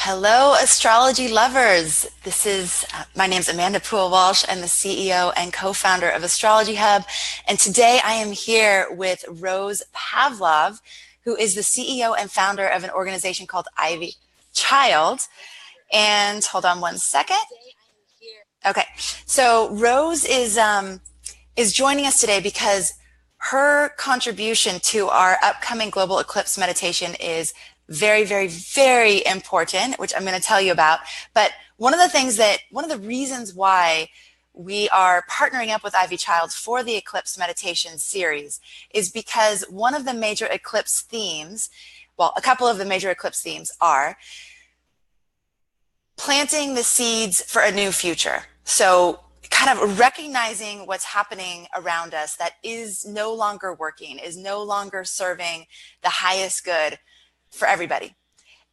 Hello, astrology lovers. My name's Amanda Pua Walsh. I'm the CEO and co-founder of Astrology Hub. And today I am here with Rose Pavlov, who is the CEO and founder of an organization called Ivy Child. And hold on one second. Okay. So Rose is joining us today because her contribution to our upcoming global eclipse meditation is very, very, very important, which I'm going to tell you about. But one of the reasons why we are partnering up with Ivy Child for the eclipse meditation series is because one of the major eclipse themes, well, a couple of the major eclipse themes are planting the seeds for a new future. So kind of recognizing what's happening around us that is no longer working, is no longer serving the highest good for everybody,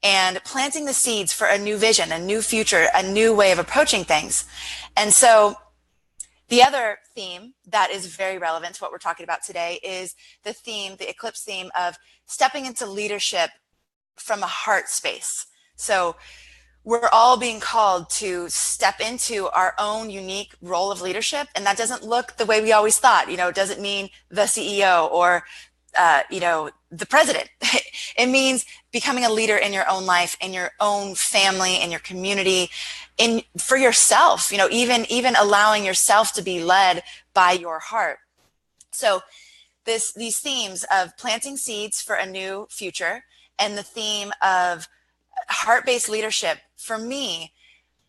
and planting the seeds for a new vision, a new future, a new way of approaching things. And so the other theme that is very relevant to what we're talking about today is the eclipse theme of stepping into leadership from a heart space. So we're all being called to step into our own unique role of leadership. And that doesn't look the way we always thought. It doesn't mean the CEO or, the president. It means becoming a leader in your own life, in your own family, in your community, for yourself, even allowing yourself to be led by your heart. So these themes of planting seeds for a new future and the theme of heart-based leadership, for me,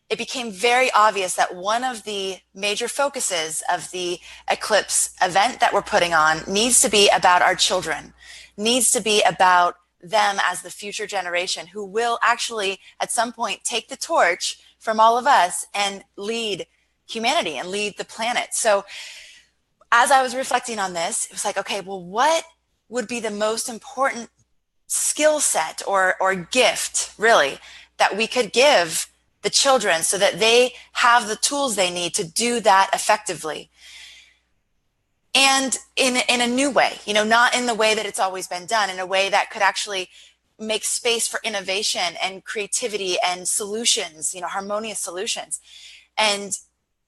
it became very obvious that one of the major focuses of the eclipse event that we're putting on needs to be about our children, needs to be about them as the future generation who will actually at some point take the torch from all of us and lead humanity and lead the planet. So as I was reflecting on this, it was like, okay, well, what would be the most important skill set or gift really that we could give the children so that they have the tools they need to do that effectively? And in a new way, not in the way that it's always been done, in a way that could actually make space for innovation and creativity and solutions, harmonious solutions. And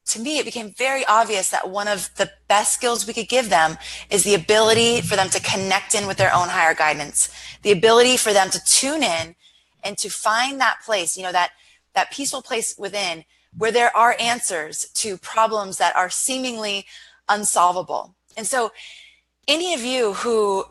to me, it became very obvious that one of the best skills we could give them is the ability for them to connect in with their own higher guidance, the ability for them to tune in and to find that place, that peaceful place within where there are answers to problems that are seemingly unsolvable. And so any of you who,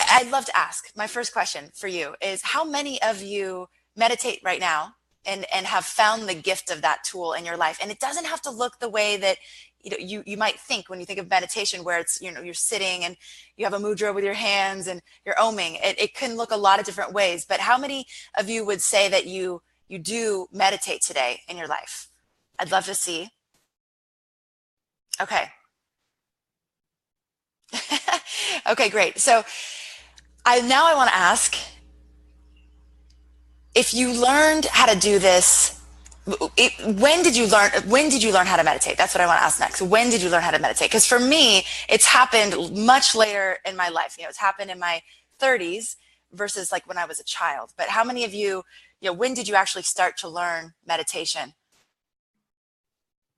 I'd love to ask, my first question for you is, how many of you meditate right now and have found the gift of that tool in your life? And it doesn't have to look the way that you might think when you think of meditation, where it's, you're sitting and you have a mudra with your hands and you're oming. It can look a lot of different ways, but how many of you would say that you do meditate today in your life? I'd love to see. Okay. Okay, great. So I want to ask, if you learned how to do this, when did you learn how to meditate? That's what I want to ask next. When did you learn how to meditate? Because for me, it's happened much later in my life. It's happened in my 30s versus like when I was a child. But how many of you, when did you actually start to learn meditation?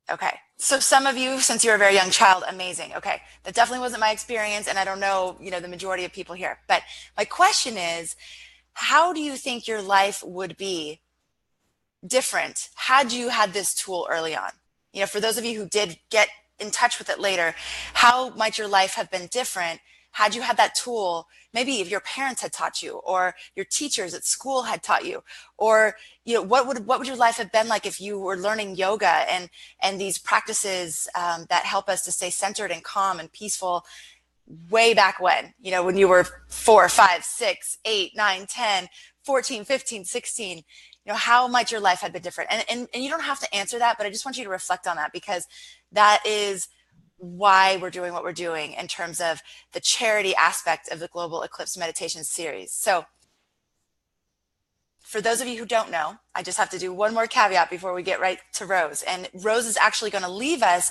Okay. So some of you, since you're a very young child, amazing. Okay. That definitely wasn't my experience. And I don't know, the majority of people here. But my question is, how do you think your life would be different had you had this tool early on? For those of you who did get in touch with it later, how might your life have been different had you had that tool? Maybe if your parents had taught you, or your teachers at school had taught you, or what would your life have been like if you were learning yoga and these practices that help us to stay centered and calm and peaceful way back when you were 4, 5, 6, 8, 9, 10, 14, 15, 16. How might your life have been different? And you don't have to answer that, but I just want you to reflect on that, because that is why we're doing what we're doing in terms of the charity aspect of the Global Eclipse Meditation Series. So for those of you who don't know, I just have to do one more caveat before we get right to Rose. And Rose is actually going to leave us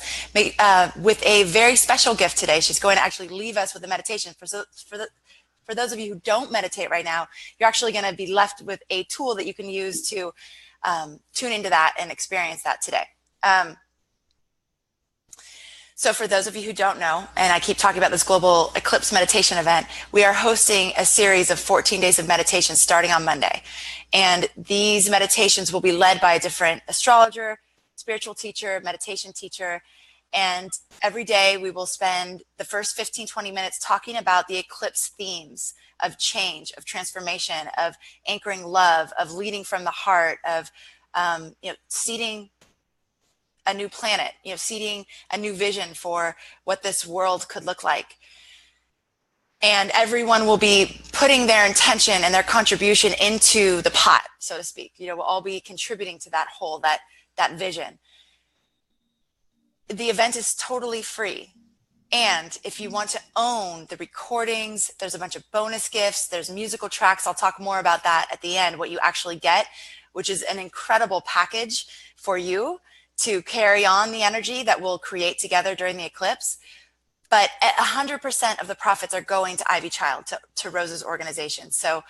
with a very special gift today. She's going to actually leave us with a meditation. For those of you who don't meditate right now, you're actually going to be left with a tool that you can use to tune into that and experience that today. So for those of you who don't know, and I keep talking about this global eclipse meditation event, we are hosting a series of 14 days of meditation starting on Monday. And these meditations will be led by a different astrologer, spiritual teacher, meditation teacher. And every day we will spend the first 15, 20 minutes talking about the eclipse themes of change, of transformation, of anchoring love, of leading from the heart, of seeding a new planet, seeding a new vision for what this world could look like. And everyone will be putting their intention and their contribution into the pot, so to speak. We'll all be contributing to that whole, that vision. The event is totally free. And if you want to own the recordings, there's a bunch of bonus gifts, there's musical tracks. I'll talk more about that at the end, what you actually get, which is an incredible package for you to carry on the energy that we'll create together during the eclipse. But 100% of the profits are going to Ivy Child, to Rose's organization. So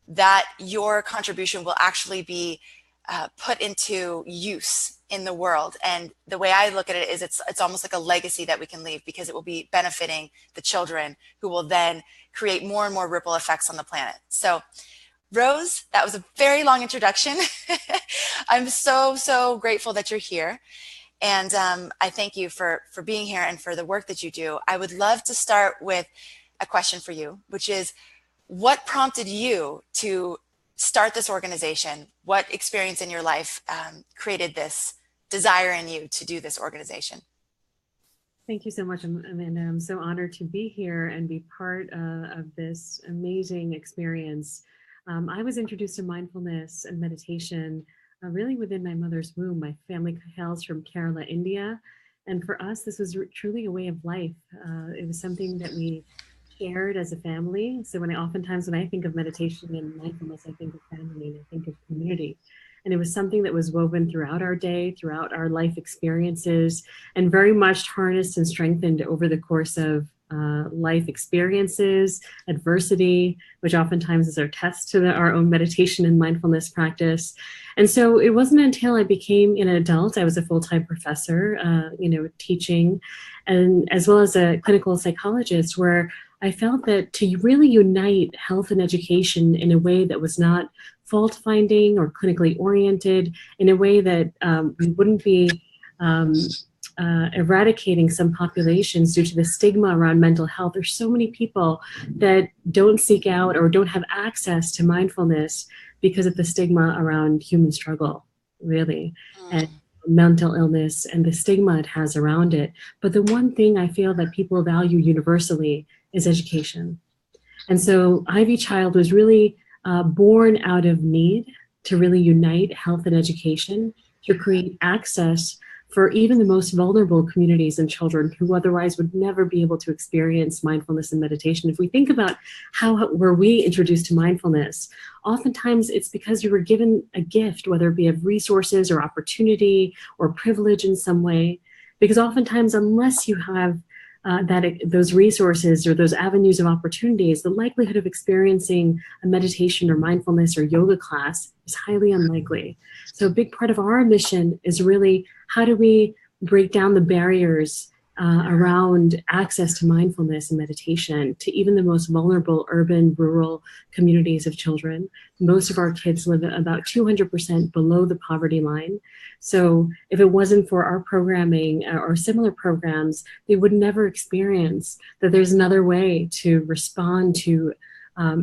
that your contribution will actually be put into use in the world. And the way I look at it is it's almost like a legacy that we can leave, because it will be benefiting the children, who will then create more and more ripple effects on the planet. So Rose, that was a very long introduction. I'm so grateful that you're here. And I thank you for being here and for the work that you do. I would love to start with a question for you, which is, what prompted you to start this organization? What experience in your life created this desire in you to do this organization? Thank you so much, Amanda. I'm so honored to be here and be part of this amazing experience. I was introduced to mindfulness and meditation really within my mother's womb. My family hails from Kerala, India. And for us, this was truly a way of life. It was something that we shared as a family. So oftentimes when I think of meditation and mindfulness, I think of family and I think of community. And it was something that was woven throughout our day, throughout our life experiences, and very much harnessed and strengthened over the course of life experiences, adversity, which oftentimes is our test to our own meditation and mindfulness practice. And so it wasn't until I became an adult, I was a full-time professor, teaching, and as well as a clinical psychologist, where I felt that to really unite health and education in a way that was not fault-finding or clinically oriented, in a way that we wouldn't be eradicating some populations due to the stigma around mental health. There's so many people that don't seek out or don't have access to mindfulness because of the stigma around human struggle, really, and mental illness and the stigma it has around it. But the one thing I feel that people value universally is education. And so Ivy Child was really born out of need to really unite health and education, to create access for even the most vulnerable communities and children who otherwise would never be able to experience mindfulness and meditation. If we think about how were we introduced to mindfulness, oftentimes it's because you were given a gift, whether it be of resources or opportunity or privilege in some way, because oftentimes unless you have those resources or those avenues of opportunities, the likelihood of experiencing a meditation or mindfulness or yoga class is highly unlikely. So a big part of our mission is really, how do we break down the barriers around access to mindfulness and meditation to even the most vulnerable urban, rural communities of children. Most of our kids live about 200% below the poverty line. So if it wasn't for our programming or similar programs, they would never experience that there's another way to respond to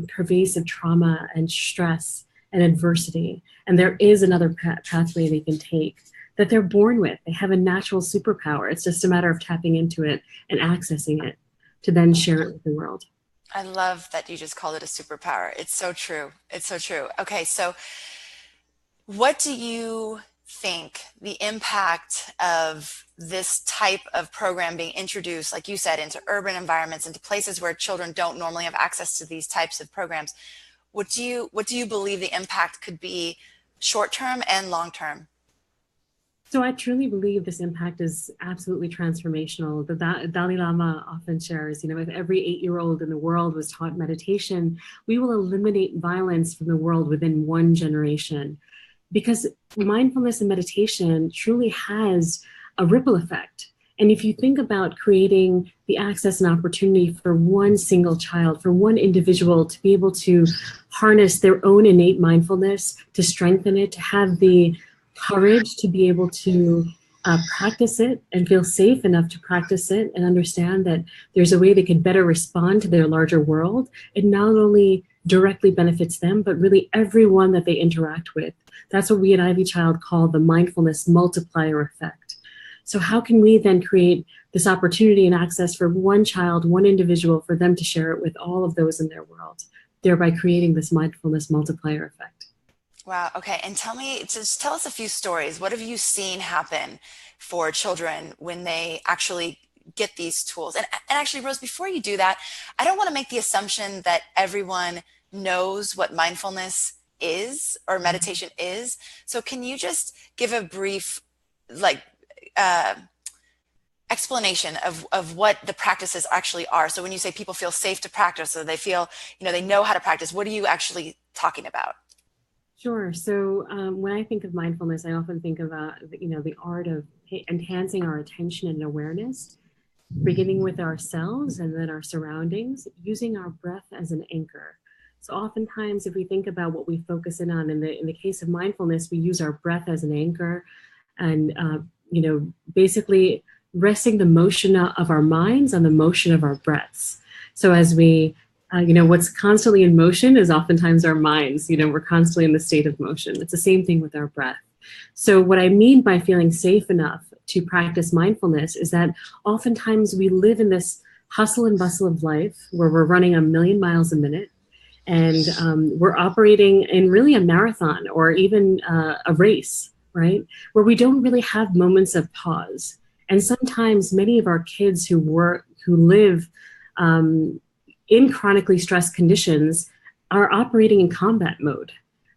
pervasive trauma and stress and adversity. And there is another pathway they can take that they're born with. They have a natural superpower. It's just a matter of tapping into it and accessing it to then share it with the world. I love that you just called it a superpower. It's so true. It's so true. Okay, so what do you think the impact of this type of program being introduced, like you said, into urban environments, into places where children don't normally have access to these types of programs? What do you believe the impact could be, short-term and long-term? So I truly believe this impact is absolutely transformational. The Dalai Lama often shares, if every 8-year-old in the world was taught meditation, we will eliminate violence from the world within one generation. because mindfulness and meditation truly has a ripple effect. And if you think about creating the access and opportunity for one single child, for one individual to be able to harness their own innate mindfulness, to strengthen it, to have the courage to be able to practice it and feel safe enough to practice it and understand that there's a way they can better respond to their larger world, it not only directly benefits them, but really everyone that they interact with. That's what we at Ivy Child call the mindfulness multiplier effect. So how can we then create this opportunity and access for one child, one individual, for them to share it with all of those in their world, thereby creating this mindfulness multiplier effect? Wow. Okay. And just tell us a few stories. What have you seen happen for children when they actually get these tools? And actually, Rose, before you do that, I don't want to make the assumption that everyone knows what mindfulness is or meditation is. So can you just give a brief, explanation of what the practices actually are? So when you say people feel safe to practice, or they feel, they know how to practice, what are you actually talking about? Sure. So when I think of mindfulness, I often think of, the art of enhancing our attention and awareness, beginning with ourselves and then our surroundings, using our breath as an anchor. So oftentimes, if we think about what we focus in on, in the case of mindfulness, we use our breath as an anchor, and basically resting the motion of our minds on the motion of our breaths. So as we what's constantly in motion is oftentimes our minds. We're constantly in the state of motion. It's the same thing with our breath. So what I mean by feeling safe enough to practice mindfulness is that oftentimes we live in this hustle and bustle of life where we're running a million miles a minute, and we're operating in really a marathon or even a race, right? Where we don't really have moments of pause. And sometimes many of our kids who live in chronically stressed conditions are operating in combat mode.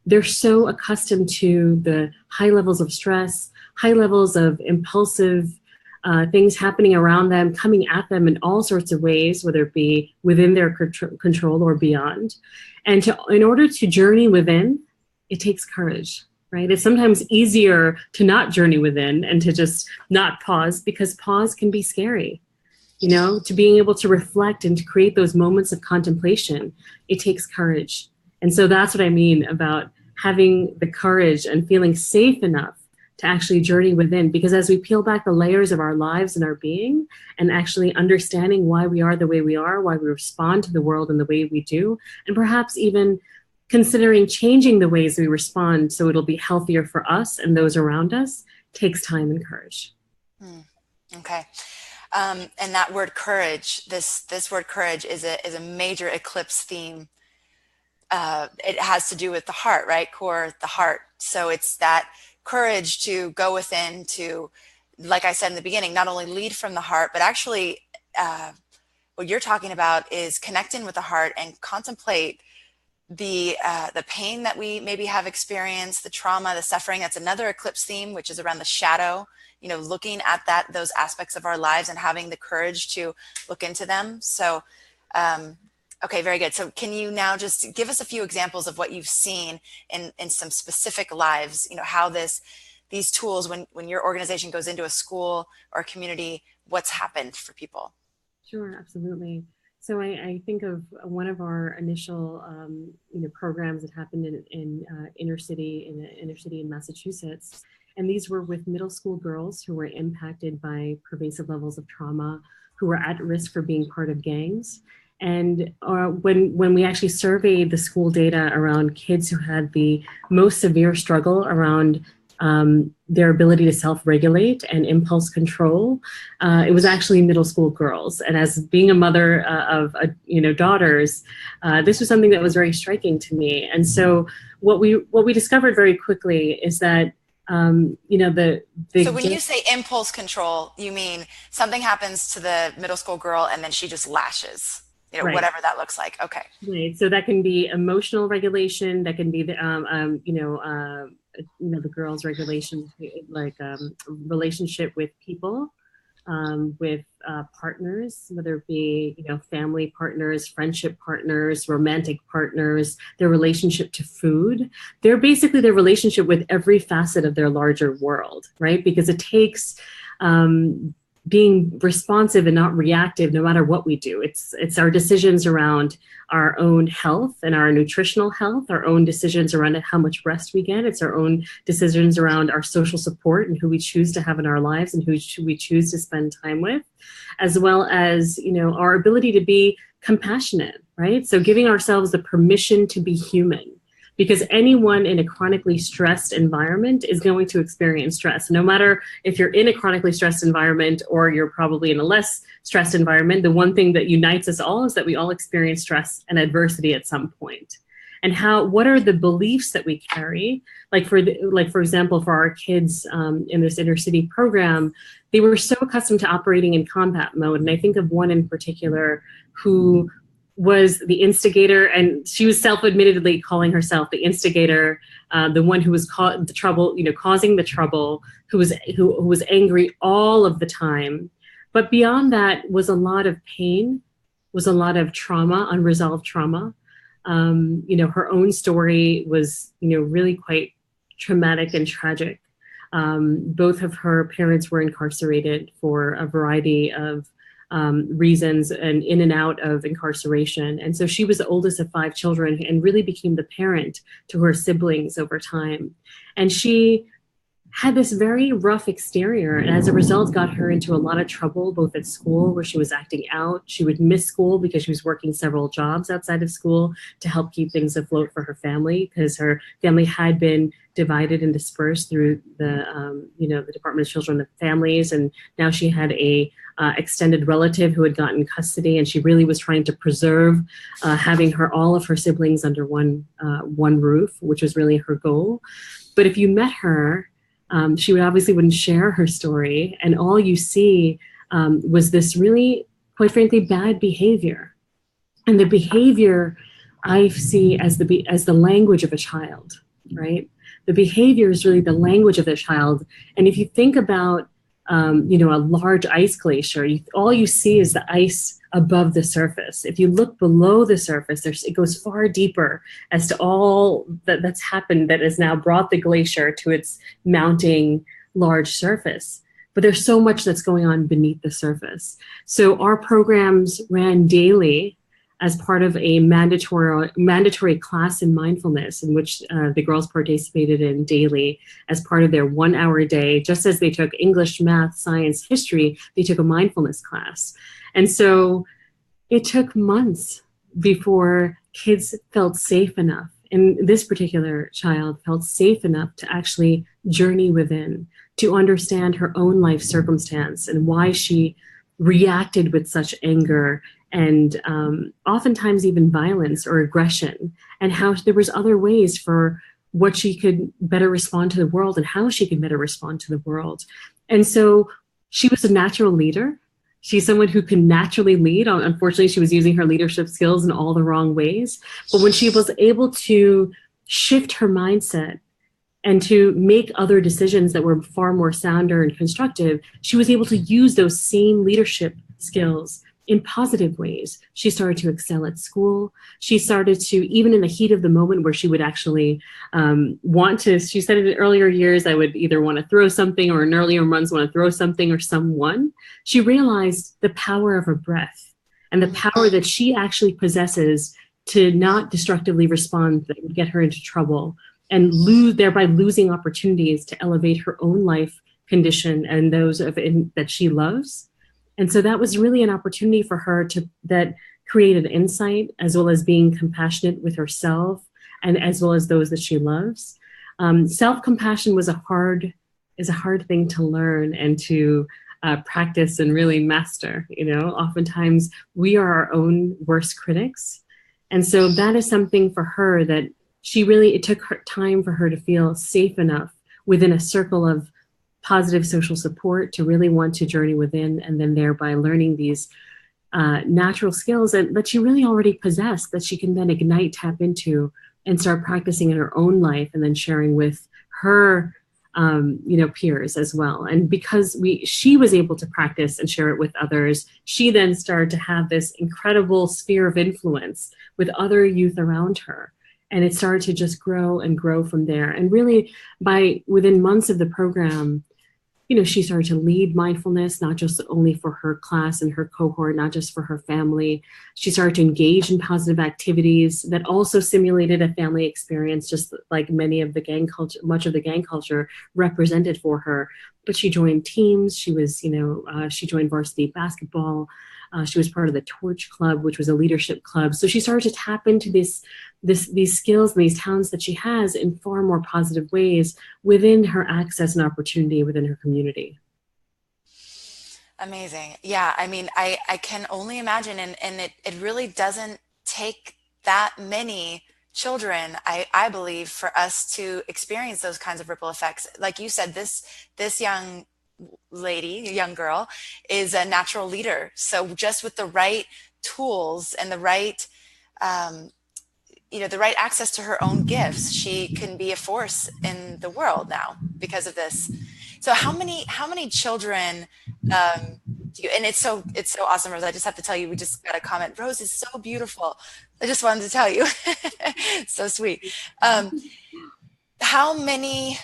They're so accustomed to the high levels of stress, high levels of impulsive things happening around them, coming at them in all sorts of ways, whether it be within their control or beyond. And in order to journey within, it takes courage, right? It's sometimes easier to not journey within and to just not pause, because pause can be scary. To being able to reflect and to create those moments of contemplation, it takes courage. And so that's what I mean about having the courage and feeling safe enough to actually journey within. Because as we peel back the layers of our lives and our being, and actually understanding why we are the way we are, why we respond to the world in the way we do, and perhaps even considering changing the ways we respond so it'll be healthier for us and those around us, takes time and courage. Okay. And that word courage, this word courage is a major eclipse theme. It has to do with the heart, right? Core, the heart. So it's that courage to go within, to, like I said in the beginning, not only lead from the heart, but actually what you're talking about is connecting with the heart and contemplate the pain that we maybe have experienced, the trauma, the suffering. That's another eclipse theme, which is around the shadow, looking at those aspects of our lives and having the courage to look into them. So, okay, very good. So can you now just give us a few examples of what you've seen in some specific lives, how these tools, when your organization goes into a school or a community, what's happened for people? Sure, absolutely. So I think of one of our initial programs that happened in inner city in Massachusetts. And these were with middle school girls who were impacted by pervasive levels of trauma, who were at risk for being part of gangs. And when we actually surveyed the school data around kids who had the most severe struggle around their ability to self-regulate and impulse control, it was actually middle school girls. And as being a mother of daughters, this was something that was very striking to me. And so what we discovered very quickly is that So when you say impulse control, you mean something happens to the middle school girl and then she just lashes, right. Whatever that looks like. Okay. Right. So that can be emotional regulation. That can be the the girl's regulation, like relationship with people, with partners, whether it be, family partners, friendship partners, romantic partners, their relationship to food. They're basically their relationship with every facet of their larger world, right? Because it takes being responsive and not reactive no matter what we do. It's our decisions around our own health and our nutritional health, our own decisions around how much rest we get. It's our own decisions around our social support and who we choose to have in our lives and who we choose to spend time with, as well as, our ability to be compassionate, right? So giving ourselves the permission to be human, because anyone in a chronically stressed environment is going to experience stress. No matter if you're in a chronically stressed environment or you're probably in a less stressed environment, the one thing that unites us all is that we all experience stress and adversity at some point. And what are the beliefs that we carry? Like for example, for our kids in this inner city program, they were so accustomed to operating in combat mode. And I think of one in particular who was the instigator, and she was self-admittedly calling herself the instigator, the one who was causing the trouble, who was angry all of the time. But beyond that was a lot of pain, was a lot of trauma, unresolved trauma. Her own story was, really quite traumatic and tragic. Both of her parents were incarcerated for a variety of reasons and in and out of incarceration. And so she was the oldest of 5 children and really became the parent to her siblings over time. And she had this very rough exterior, and as a result got her into a lot of trouble, both at school where she was acting out. She would miss school because she was working several jobs outside of school to help keep things afloat for her family, because her family had been divided and dispersed through the Department of Children and Families, and now she had a extended relative who had gotten custody, and she really was trying to preserve having all of her siblings under one roof, which was really her goal. But if you met her, she wouldn't share her story, and all you see was this really, quite frankly, bad behavior. And the behavior I see as the language of a child, right? The behavior is really the language of the child. And if you think about, a large ice glacier, all you see is the ice above the surface. If you look below the surface, it goes far deeper as to all that's happened that has now brought the glacier to its mounting large surface. But there's so much that's going on beneath the surface. So our programs ran daily as part of a mandatory class in mindfulness, in which the girls participated in daily as part of their 1 hour day. Just as they took English, math, science, history, they took a mindfulness class. And so it took months before kids felt safe enough, and this particular child felt safe enough to actually journey within, to understand her own life circumstance and why she reacted with such anger and oftentimes even violence or aggression, and how there was other ways for what she could better respond to the world and how she could better respond to the world. And so she was a natural leader. She's someone who can naturally lead. Unfortunately, she was using her leadership skills in all the wrong ways. But when she was able to shift her mindset and to make other decisions that were far more sounder and constructive, she was able to use those same leadership skills in positive ways. She started to excel at school. She started to, even in the heat of the moment where she would actually she said in earlier years, I would either want to throw something, or in earlier months want to throw something or someone. She realized the power of her breath and the power that she actually possesses to not destructively respond that would get her into trouble, and thereby losing opportunities to elevate her own life condition and those that she loves. And so that was really an opportunity for her that created insight, as well as being compassionate with herself and as well as those that she loves. Self-compassion is a hard thing to learn and to practice and really master. Oftentimes we are our own worst critics. And so that is something for her that it took time for her to feel safe enough within a circle of positive social support to really want to journey within, and then thereby learning these natural skills that she really already possessed, that she can then ignite, tap into, and start practicing in her own life, and then sharing with her peers as well. And because she was able to practice and share it with others, she then started to have this incredible sphere of influence with other youth around her. And it started to just grow and grow from there. And really, within months of the program, she started to lead mindfulness, not just only for her class and her cohort, not just for her family. She started to engage in positive activities that also simulated a family experience, just like much of the gang culture represented for her. But she joined teams. She was, she joined varsity basketball. She was part of the Torch Club, which was a leadership club. So she started to tap into these skills and these talents that she has in far more positive ways within her access and opportunity within her community. Amazing. Yeah, I mean, I can only imagine, and it really doesn't take that many children, I believe, for us to experience those kinds of ripple effects. Like you said, this young girl is a natural leader. So just with the right tools and the right the right access to her own gifts, she can be a force in the world now because of this. So how many children do you, and it's so awesome, Rose. I just have to tell you, we just got a comment. Rose is so beautiful. I just wanted to tell you. So sweet. How many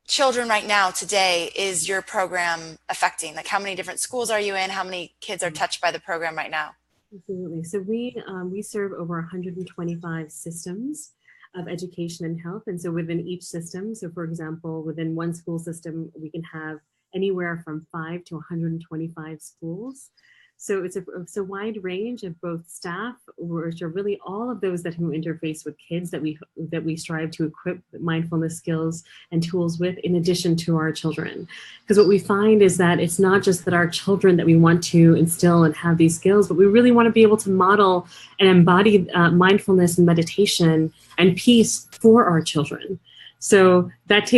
children right now today is your program affecting? Like, how many different schools are you in? How many kids are touched by the program right now? Absolutely. So we serve over 125 systems of education and health. And so within each system, so for example, within one school system, we can have anywhere from 5 to 125 schools. So it's a wide range of both staff, which are really all of those who interface with kids that we strive to equip mindfulness skills and tools with, in addition to our children. Because what we find is that it's not just that our children that we want to instill and have these skills, but we really want to be able to model and embody mindfulness and meditation and peace for our children. So that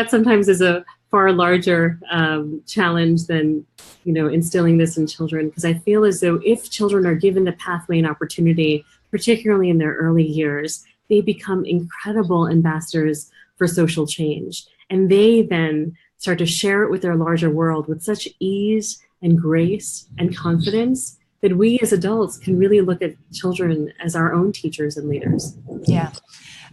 sometimes is a far larger challenge than instilling this in children, because I feel as though if children are given the pathway and opportunity, particularly in their early years, they become incredible ambassadors for social change, and they then start to share it with their larger world with such ease and grace and confidence that we as adults can really look at children as our own teachers and leaders. Yeah.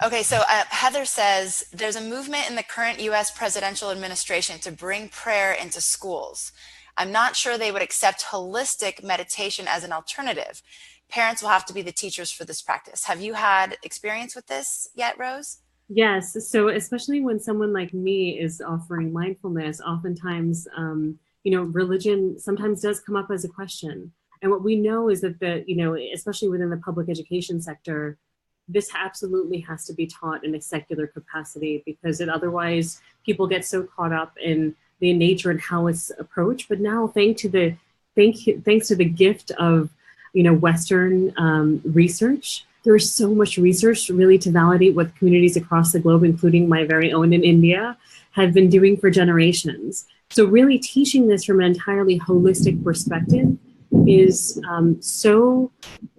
Okay, so Heather says, there's a movement in the current U.S. presidential administration to bring prayer into schools. I'm not sure they would accept holistic meditation as an alternative. Parents will have to be the teachers for this practice. Have you had experience with this yet, Rose? Yes. So especially when someone like me is offering mindfulness, oftentimes, religion sometimes does come up as a question. And what we know is that especially within the public education sector, this absolutely has to be taught in a secular capacity, because otherwise people get so caught up in the nature and how it's approached. But now, thanks to the gift of Western research, there is so much research really to validate what communities across the globe, including my very own in India, have been doing for generations. So really teaching this from an entirely holistic perspective is so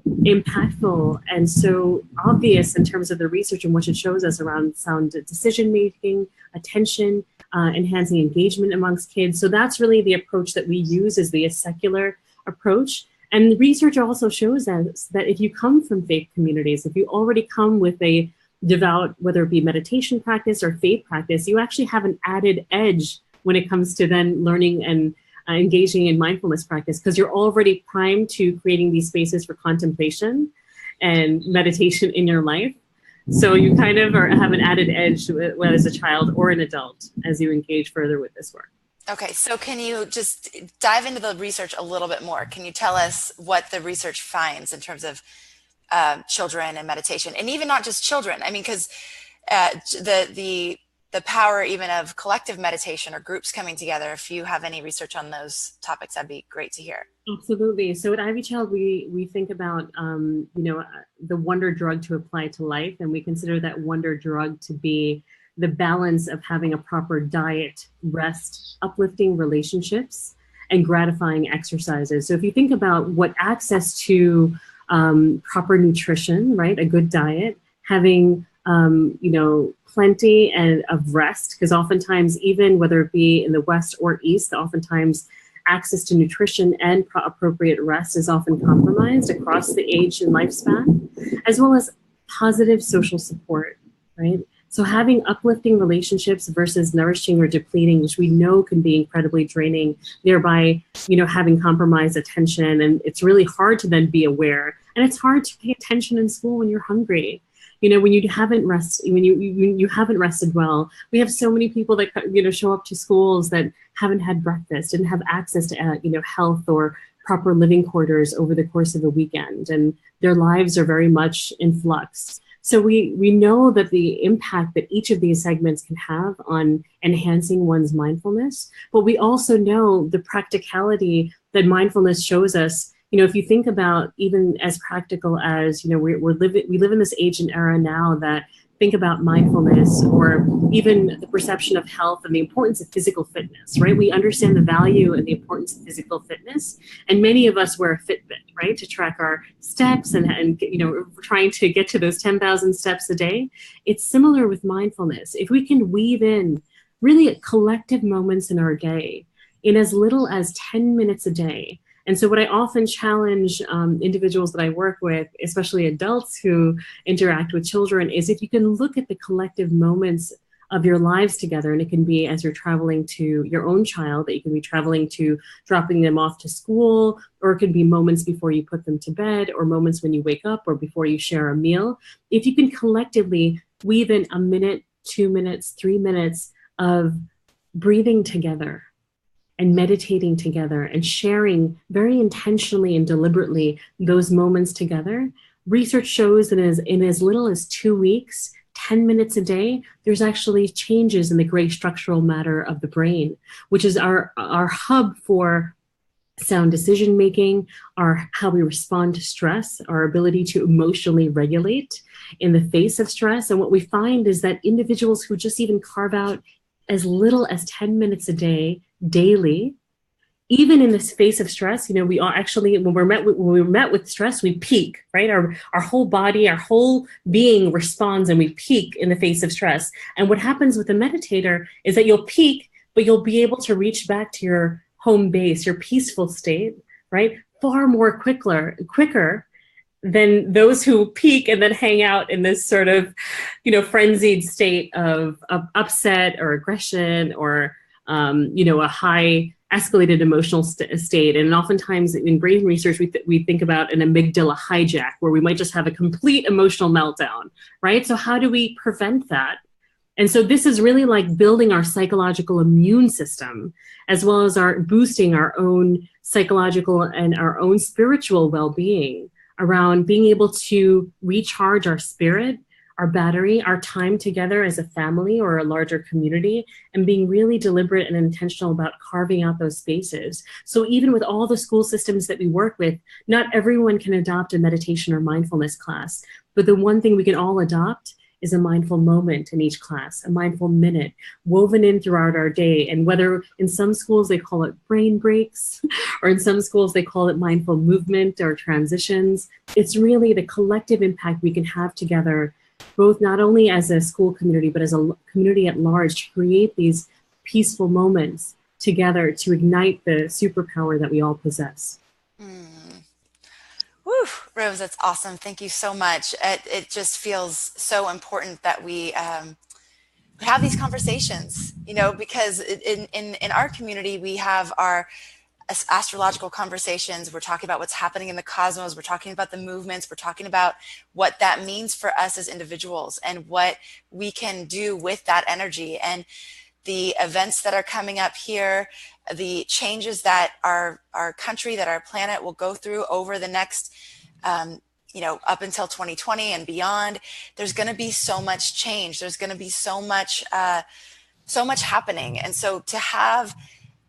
impactful and so obvious in terms of the research and what it shows us around sound decision making, attention, enhancing engagement amongst kids. So that's really the approach that we use, is the secular approach. And research also shows us that if you come from faith communities, if you already come with a devout, whether it be meditation practice or faith practice, you actually have an added edge when it comes to then learning and engaging in mindfulness practice, because you're already primed to creating these spaces for contemplation and meditation in your life. So you kind of have an added edge, whether as a child or an adult, as you engage further with this work. Okay, so can you just dive into the research a little bit more? Can you tell us what the research finds in terms of children and meditation, and even not just children? I mean, because the power even of collective meditation or groups coming together. If you have any research on those topics, that'd be great to hear. Absolutely. So at Ivy Child, we think about, the wonder drug to apply to life. And we consider that wonder drug to be the balance of having a proper diet, rest, uplifting relationships, and gratifying exercises. So if you think about what access to proper nutrition, right, a good diet, having plenty and of rest, because oftentimes, even whether it be in the West or East, oftentimes access to nutrition and appropriate rest is often compromised across the age and lifespan, as well as positive social support, right? So having uplifting relationships versus nourishing or depleting, which we know can be incredibly draining, thereby, having compromised attention. And it's really hard to then be aware. And it's hard to pay attention in school when you're hungry. When you haven't rested, when you haven't rested well. We have so many people that show up to schools that haven't had breakfast, didn't have access to health or proper living quarters over the course of a weekend, and their lives are very much in flux. So we know that the impact that each of these segments can have on enhancing one's mindfulness, but we also know the practicality that mindfulness shows us. If you think about even as practical as, we live in this age and era now that think about mindfulness, or even the perception of health and the importance of physical fitness, right? We understand the value and the importance of physical fitness. And many of us wear a Fitbit, right? To track our steps and trying to get to those 10,000 steps a day. It's similar with mindfulness. If we can weave in really collective moments in our day in as little as 10 minutes a day. And so what I often challenge individuals that I work with, especially adults who interact with children, is if you can look at the collective moments of your lives together, and it can be as you're traveling to your own child, that you can be traveling to dropping them off to school, or it can be moments before you put them to bed, or moments when you wake up, or before you share a meal. If you can collectively weave in a minute, 2 minutes, 3 minutes of breathing together, and meditating together and sharing very intentionally and deliberately those moments together. Research shows that in as little as 2 weeks, 10 minutes a day, there's actually changes in the gray structural matter of the brain, which is our hub for sound decision making, how we respond to stress, our ability to emotionally regulate in the face of stress. And what we find is that individuals who just even carve out as little as 10 minutes a day daily, even in this face of stress, we are actually, when we're met with stress, we peak, right? Our whole body, our whole being responds, and we peak in the face of stress. And what happens with a meditator is that you'll peak, but you'll be able to reach back to your home base, your peaceful state, right? Far more quicker than those who peak and then hang out in this sort of, frenzied state of upset or aggression, or a high escalated emotional state. And oftentimes in brain research, we think about an amygdala hijack, where we might just have a complete emotional meltdown, right? So how do we prevent that? And so this is really like building our psychological immune system, as well as boosting our own psychological and our own spiritual well-being, around being able to recharge our spirit, our battery, our time together as a family or a larger community, and being really deliberate and intentional about carving out those spaces. So even with all the school systems that we work with, not everyone can adopt a meditation or mindfulness class, but the one thing we can all adopt is a mindful moment in each class, a mindful minute woven in throughout our day. And whether in some schools they call it brain breaks, or in some schools they call it mindful movement or transitions, it's really the collective impact we can have together, both not only as a school community, but as a community at large, to create these peaceful moments together to ignite the superpower that we all possess. Woo, Rose, that's awesome. Thank you so much. It just feels so important that we have these conversations, because in our community, we have our astrological conversations. We're talking about what's happening in the cosmos. We're talking about the movements. We're talking about what that means for us as individuals and what we can do with that energy, and the events that are coming up here, the changes that our country, that our planet will go through over the next, up until 2020 and beyond. There's going to be so much change. There's going to be so much happening. And so to have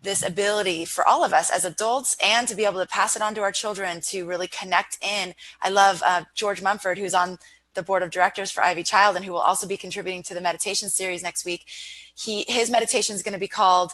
this ability for all of us as adults, and to be able to pass it on to our children, to really connect in. I love George Mumford, who's on the board of directors for Ivy Child, and who will also be contributing to the meditation series next week. His meditation is going to be called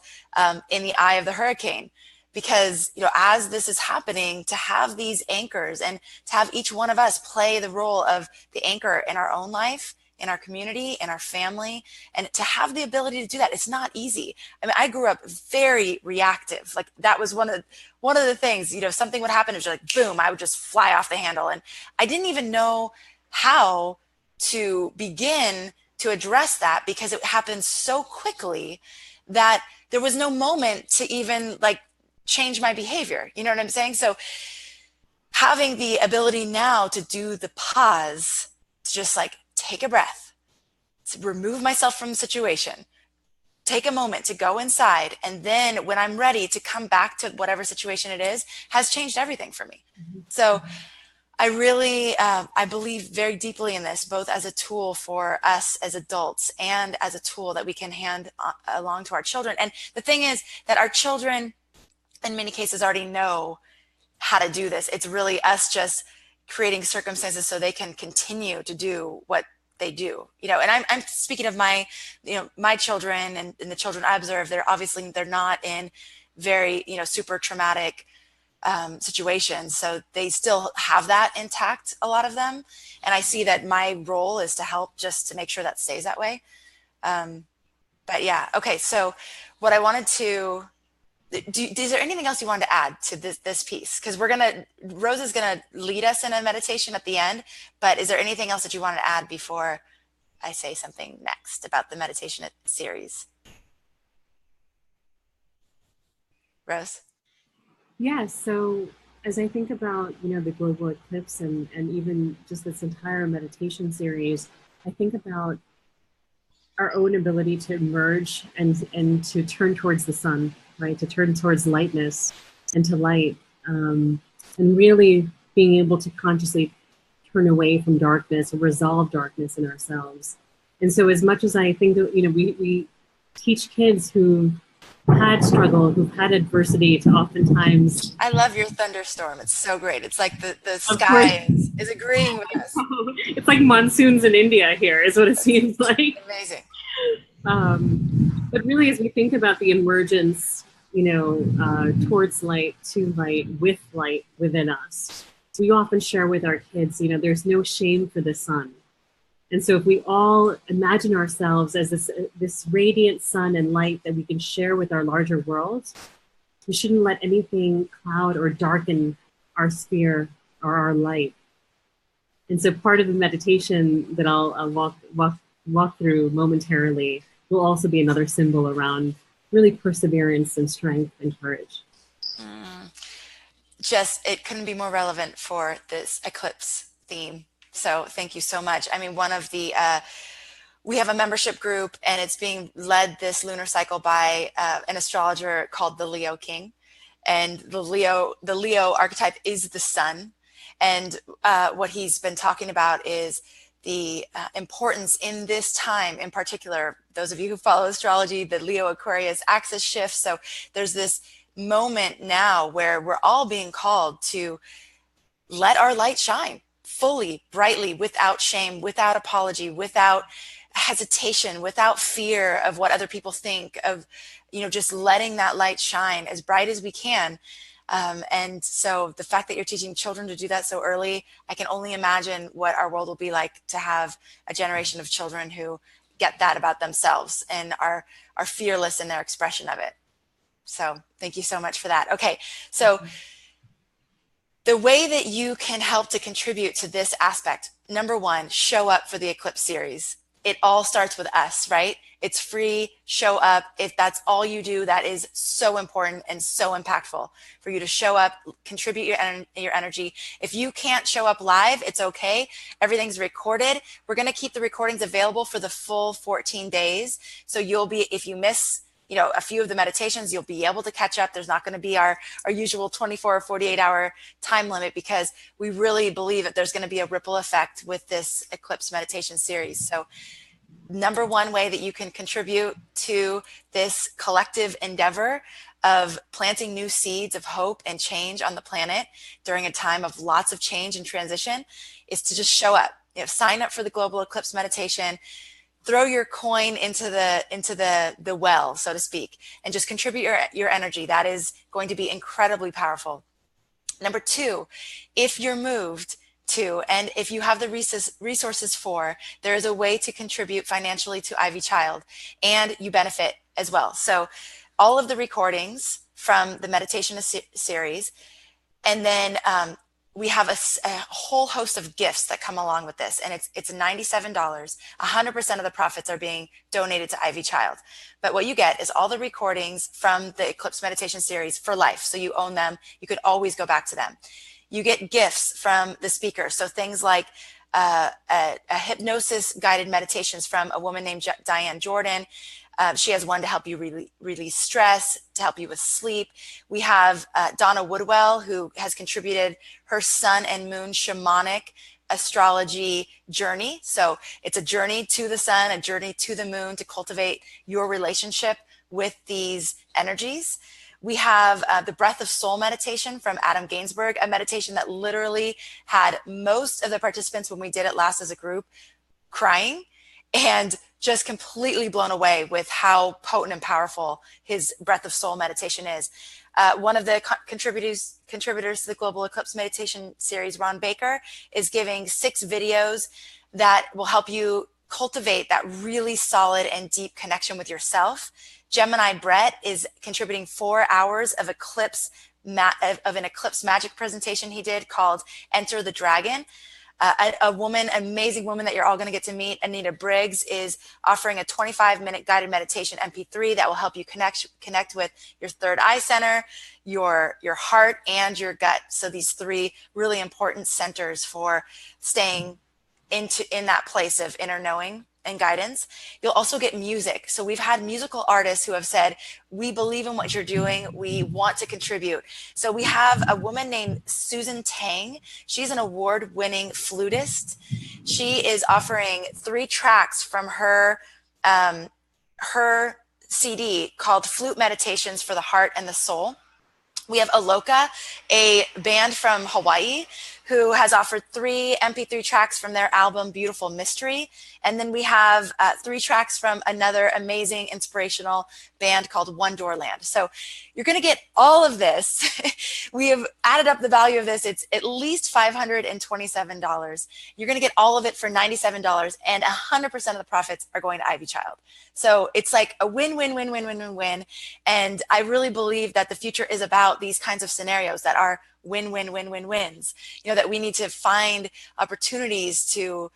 In the Eye of the Hurricane, because as this is happening, to have these anchors and to have each one of us play the role of the anchor in our own life in our community, in our family, and to have the ability to do that, it's not easy. I mean, I grew up very reactive. Like that was one of the things, you know, something would happen, it was like, boom, I would just fly off the handle. And I didn't even know how to begin to address that because it happened so quickly that there was no moment to even like change my behavior. You know what I'm saying? So having the ability now to do the pause, to just like take a breath, to remove myself from the situation, take a moment to go inside, and then when I'm ready to come back to whatever situation it is, has changed everything for me. So I really, I believe very deeply in this, both as a tool for us as adults and as a tool that we can hand along to our children. And the thing is that our children, in many cases, already know how to do this. It's really us just creating circumstances so they can continue to do what they do, you know. And I'm speaking of my, you know, my children and the children I observe. They're not in very, you know, super traumatic situations, so they still have that intact, a lot of them. And I see that my role is to help just to make sure that stays that way. But yeah, okay. So what I wanted to is there anything else you wanted to add to this piece? Because Rose is gonna lead us in a meditation at the end, but is there anything else that you wanted to add before I say something next about the meditation series? Rose? Yeah, so as I think about, you know, the global eclipse and even just this entire meditation series, I think about our own ability to emerge and to turn towards the sun, right? To turn towards lightness and to light, and really being able to consciously turn away from darkness or resolve darkness in ourselves. And so as much as I think that, you know, we teach kids who had struggle, who've had adversity to oftentimes... I love your thunderstorm. It's so great. It's like the sky is agreeing with us. It's like monsoons in India here is what it seems like. Amazing. But really, as we think about the emergence, you know, towards light, to light, with light within us, we often share with our kids, you know, there's no shame for the sun. And so if we all imagine ourselves as this radiant sun and light that we can share with our larger world, we shouldn't let anything cloud or darken our sphere or our light. And so part of the meditation that I'll walk through momentarily will also be another symbol around really perseverance and strength and courage. Just, it couldn't be more relevant for this eclipse theme. So thank you so much. I mean, one of the, we have a membership group and it's being led this lunar cycle by an astrologer called the Leo King. And the Leo archetype is the sun. And what he's been talking about is the importance in this time in particular. Those of you who follow astrology, the Leo Aquarius axis shift. So there's this moment now where we're all being called to let our light shine fully, brightly, without shame, without apology, without hesitation, without fear of what other people think, of, you know, just letting that light shine as bright as we can. And so the fact that you're teaching children to do that so early, I can only imagine what our world will be like to have a generation of children who get that about themselves and are fearless in their expression of it. So thank you so much for that. Okay, so the way that you can help to contribute to this aspect, number one, show up for the Eclipse series. It all starts with us, right? It's free, show up. If that's all you do, that is so important and so impactful for you to show up, contribute your energy. If you can't show up live, it's okay. Everything's recorded. We're going to keep the recordings available for the full 14 days. So you'll be, if you miss, you know, a few of the meditations, you'll be able to catch up. There's not going to be our usual 24 or 48 hour time limit, because we really believe that there's going to be a ripple effect with this Eclipse meditation series. So number one way that you can contribute to this collective endeavor of planting new seeds of hope and change on the planet during a time of lots of change and transition is to just show up. You know, sign up for the Global Eclipse meditation. Throw your coin into the well, so to speak, and just contribute your energy. That is going to be incredibly powerful. Number two, if you're moved to, and if you have the resources for, there is a way to contribute financially to Ivy Child, and you benefit as well. So all of the recordings from the meditation series, and then we have a whole host of gifts that come along with this, and it's $97. 100% of the profits are being donated to Ivy Child. But what you get is all the recordings from the Eclipse Meditation series for life. So you own them. You could always go back to them. You get gifts from the speaker. So things like a hypnosis guided meditations from a woman named Diane Jordan. She has one to help you release stress, to help you with sleep. We have Donna Woodwell, who has contributed her sun and moon shamanic astrology journey. So it's a journey to the sun, a journey to the moon to cultivate your relationship with these energies. We have the Breath of Soul meditation from Adam Gainsbourg, a meditation that literally had most of the participants when we did it last as a group crying and just completely blown away with how potent and powerful his Breath of Soul meditation is. One of the contributors to the Global Eclipse Meditation series, Ron Baker, is giving 6 videos that will help you cultivate that really solid and deep connection with yourself. Gemini Brett is contributing 4 hours of an eclipse magic presentation he did called Enter the Dragon. Amazing woman that you're all going to get to meet, Anita Briggs, is offering a 25-minute guided meditation MP3 that will help you connect with your third eye center, your heart, and your gut. So these 3 really important centers for staying in that place of inner knowing and guidance. You'll also get music. So we've had musical artists who have said, we believe in what you're doing. We want to contribute. So we have a woman named Susan Tang. She's an award-winning flutist. She is offering 3 tracks from her CD called Flute Meditations for the Heart and the Soul. We have Aloka, a band from Hawaii, who has offered 3 MP3 tracks from their album, Beautiful Mystery. And then we have 3 tracks from another amazing inspirational band called One Door Land. So you're going to get all of this. We have added up the value of this. It's at least $527. You're going to get all of it for $97, and 100% of the profits are going to Ivy Child. So it's like a win-win-win-win-win-win-win. And I really believe that the future is about these kinds of scenarios that are win-win-win-win-wins. You know, that we need to find opportunities to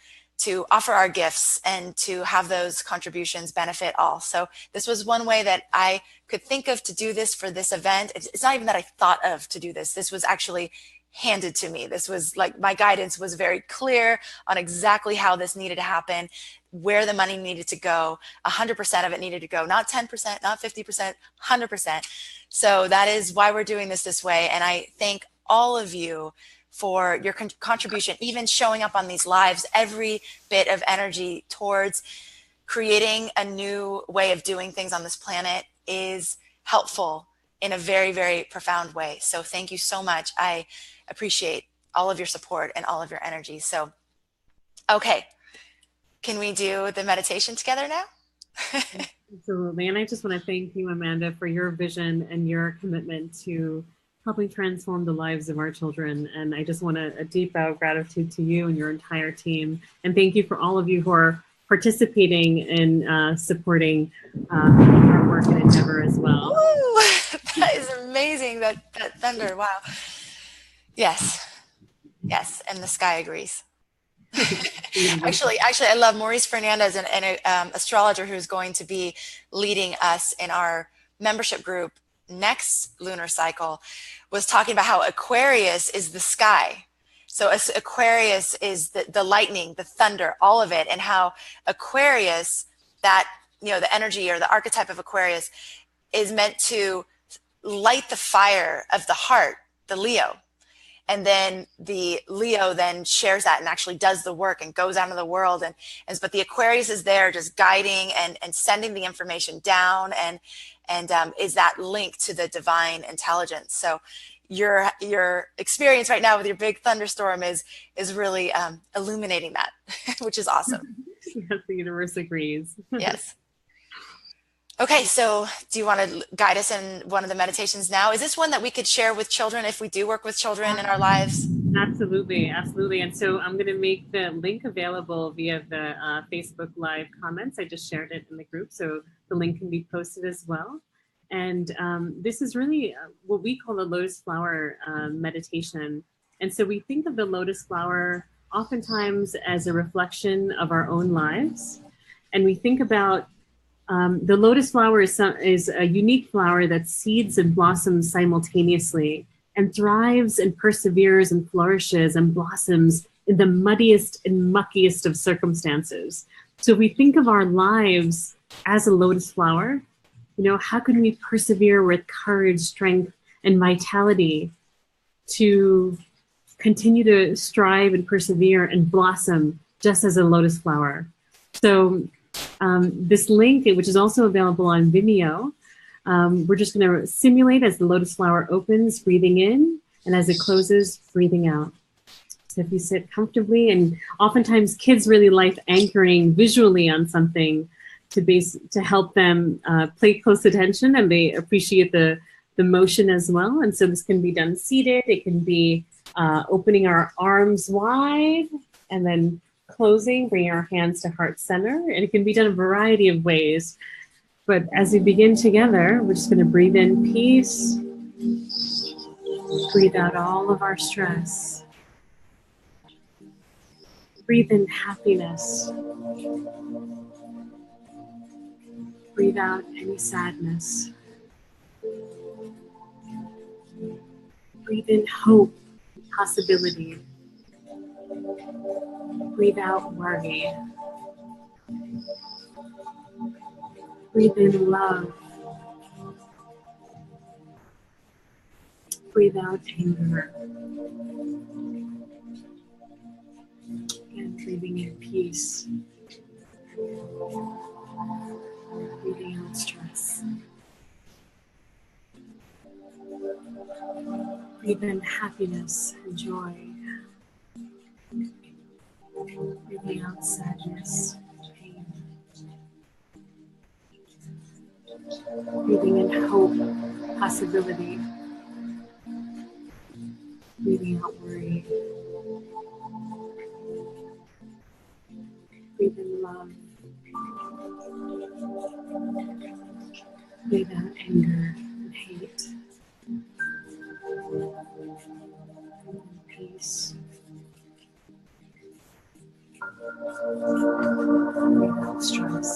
offer our gifts and to have those contributions benefit all. So this was one way that I could think of to do this for this event. It's not even that I thought of to do this. This was actually handed to me. This was like, my guidance was very clear on exactly how this needed to happen, where the money needed to go. 100% of it needed to go, not 10%, not 50%, 100%. So that is why we're doing this way. And I thank all of you for your contribution, even showing up on these lives, every bit of energy towards creating a new way of doing things on this planet is helpful in a very, very profound way. So thank you so much. I appreciate all of your support and all of your energy. So, okay, can we do the meditation together now? Absolutely. And I just want to thank you, Amanda, for your vision and your commitment to helping transform the lives of our children. And I just want a deep bow of gratitude to you and your entire team. And thank you for all of you who are participating in supporting our work and endeavor as well. Ooh, that is amazing, that thunder, wow. Yes, and the sky agrees. Actually, I love Maurice Fernandez, an astrologer who's going to be leading us in our membership group next lunar cycle, was talking about how Aquarius is the sky. So Aquarius is the lightning, the thunder, all of it, and how Aquarius, that, you know, the energy or the archetype of Aquarius is meant to light the fire of the heart, the Leo. And then the Leo then shares that and actually does the work and goes out into the world. But the Aquarius is there just guiding and sending the information down and is that link to the divine intelligence. So your experience right now with your big thunderstorm is really illuminating that, which is awesome. Yes, the universe agrees. Yes. Okay, so do you want to guide us in one of the meditations now? Is this one that we could share with children if we do work with children in our lives? Absolutely, absolutely. And so I'm going to make the link available via the Facebook Live comments. I just shared it in the group, so the link can be posted as well. And this is really what we call the lotus flower meditation. And so we think of the lotus flower oftentimes as a reflection of our own lives. And we think about the lotus flower is a unique flower that seeds and blossoms simultaneously and thrives and perseveres and flourishes and blossoms in the muddiest and muckiest of circumstances. So if we think of our lives as a lotus flower, how can we persevere with courage, strength, and vitality to continue to strive and persevere and blossom just as a lotus flower? So this link, which is also available on Vimeo, we're just going to simulate as the lotus flower opens, breathing in, and as it closes, breathing out. So if you sit comfortably, and oftentimes kids really like anchoring visually on something to help them pay close attention, and they appreciate the motion as well. And so this can be done seated. It can be opening our arms wide and then closing, bringing our hands to heart center. And it can be done a variety of ways. But as we begin together, we're just going to breathe in peace, breathe out all of our stress, breathe in happiness, breathe out any sadness, breathe in hope, possibility, breathe out worry, breathe in love, breathe out anger, and breathing in peace, breathing out stress. Breathe in happiness and joy, breathing out sadness, pain, breathing in hope, possibility, breathing out worry, breathe in love, breathe out anger and hate, breathe in peace, breathe out stress,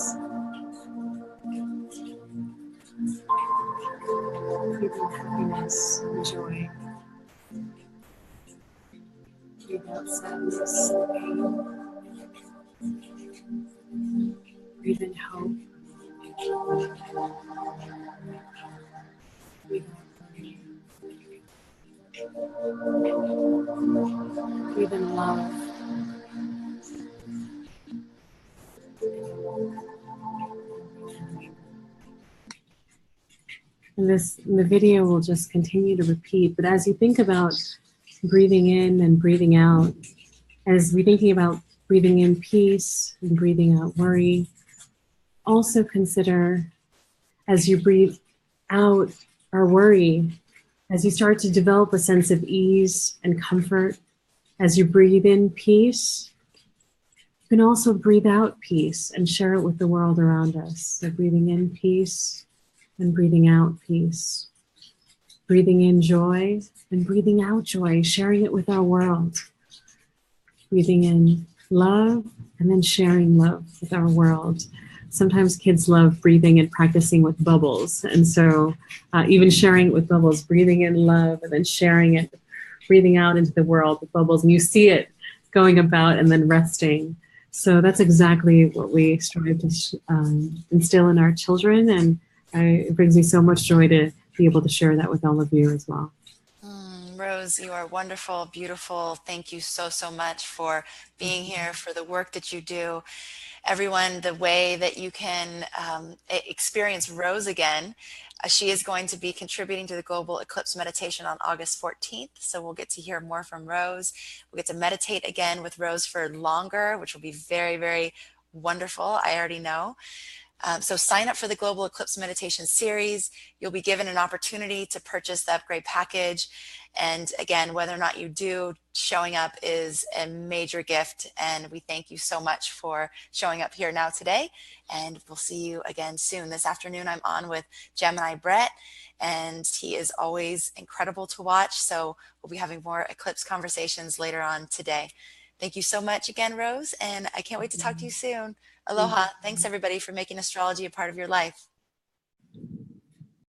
breathe in happiness and joy, breathe out sadness and pain, breathe in hope, breathe out worry, breathe in love, and the video will just continue to repeat. But as you think about breathing in and breathing out, as we're thinking about breathing in peace and breathing out worry, also consider as you breathe out our worry, as you start to develop a sense of ease and comfort, as you breathe in peace, you can also breathe out peace and share it with the world around us. So breathing in peace and breathing out peace. Breathing in joy and breathing out joy, sharing it with our world. Breathing in love and then sharing love with our world. Sometimes kids love breathing and practicing with bubbles. And so even sharing it with bubbles, breathing in love and then sharing it, breathing out into the world with bubbles. And you see it going about and then resting. So that's exactly what we strive to instill in our children. And it brings me so much joy to be able to share that with all of you as well. Rose, you are wonderful, beautiful. Thank you so, so much for being here, for the work that you do. Everyone, the way that you can experience Rose again, she is going to be contributing to the Global Eclipse Meditation on August 14th. So we'll get to hear more from Rose. We'll get to meditate again with Rose for longer, which will be very, very wonderful. I already know. So sign up for the Global Eclipse Meditation Series. You'll be given an opportunity to purchase the upgrade package. And again, whether or not you do, showing up is a major gift. And we thank you so much for showing up here now today. And we'll see you again soon. This afternoon, I'm on with Gemini Brett, and he is always incredible to watch. So we'll be having more eclipse conversations later on today. Thank you so much again, Rose, and I can't wait to talk to you soon. Aloha. Thanks, everybody, for making astrology a part of your life.